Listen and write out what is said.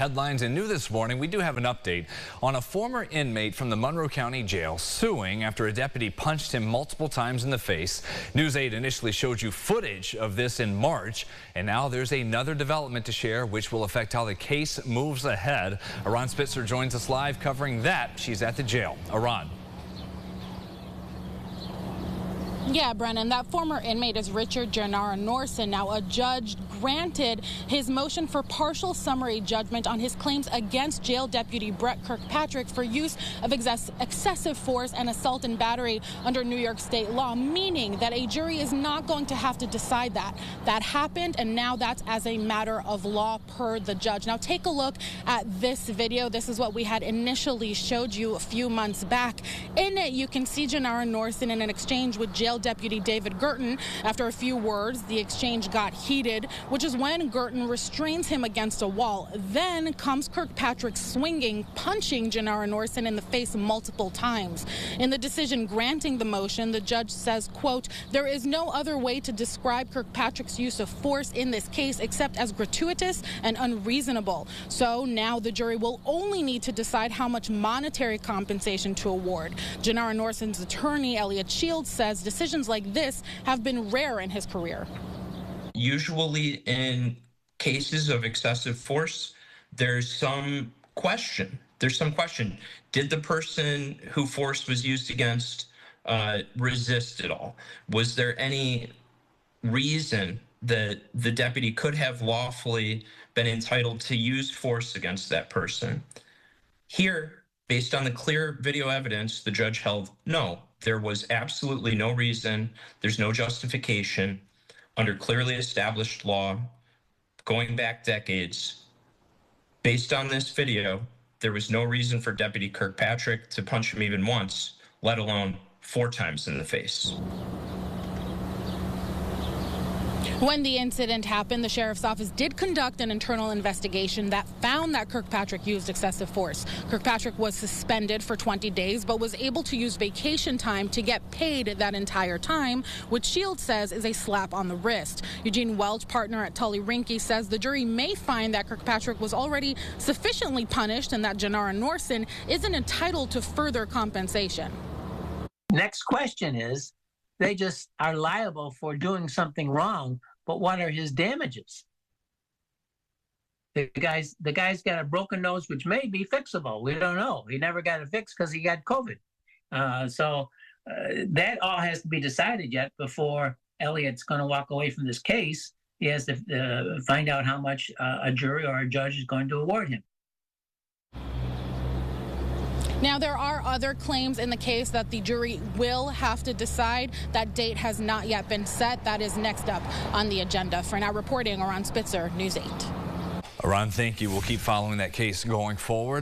headlines, and new this morning, we do have an update on a former inmate from the Monroe County Jail suing after a deputy punched him multiple times in the face. News 8 initially showed you footage of this in March, and now there's another development to share which will affect how the case moves ahead. Aron Spitzer joins us live covering that. She's at the jail. Aron. Yeah, Brennan, that former inmate is Richard Gennaro Norson. Now, a judge granted his motion for partial summary judgment on his claims against jail deputy Brett Kirkpatrick for use of excessive force and assault and battery under New York state law, meaning that a jury is not going to have to decide that. That happened, and now that's as a matter of law per the judge. Now, take a look at this video. This is what we had initially showed you a few months back. In it, you can see Gennaro Norson in an exchange with jail deputy David Girton. After a few words, the exchange got heated, which is when Girton restrains him against a wall. Then comes Kirkpatrick swinging, punching Gennaro Norson in the face multiple times. In the decision granting the motion, the judge says, quote, "There is no other way to describe Kirkpatrick's use of force in this case except as gratuitous and unreasonable." So now the jury will only need to decide how much monetary compensation to award. Gennaro Norson's attorney, Elliot Shields, says decisions like this have been rare in his career. Usually in cases of excessive force, there's some question. Did the person who force was used against resist at all? Was there any reason that the deputy could have lawfully been entitled to use force against that person? Here, based on the clear video evidence, the judge held no. There was absolutely no reason. There's no justification under clearly established law going back decades. Based on this video, there was no reason for Deputy Kirkpatrick to punch him even once, let alone 4 times in the face. When the incident happened, the sheriff's office did conduct an internal investigation that found that Kirkpatrick used excessive force. Kirkpatrick was suspended for 20 days, but was able to use vacation time to get paid that entire time, which Shields says is a slap on the wrist. Eugene Welch, partner at Tully Rinke, says the jury may find that Kirkpatrick was already sufficiently punished and that Gennaro Norson isn't entitled to further compensation. Next question is, they just are liable for doing something wrong, but what are his damages? The guy's got a broken nose, which may be fixable. We don't know. He never got it fixed because he got COVID. That all has to be decided yet before Elliot's going to walk away from this case. He has to find out how much a jury or a judge is going to award him. Now, there are other claims in the case that the jury will have to decide. That date has not yet been set. That is next up on the agenda. For now, reporting, Aron Spitzer, News 8. Aron, thank you. We'll keep following that case going forward.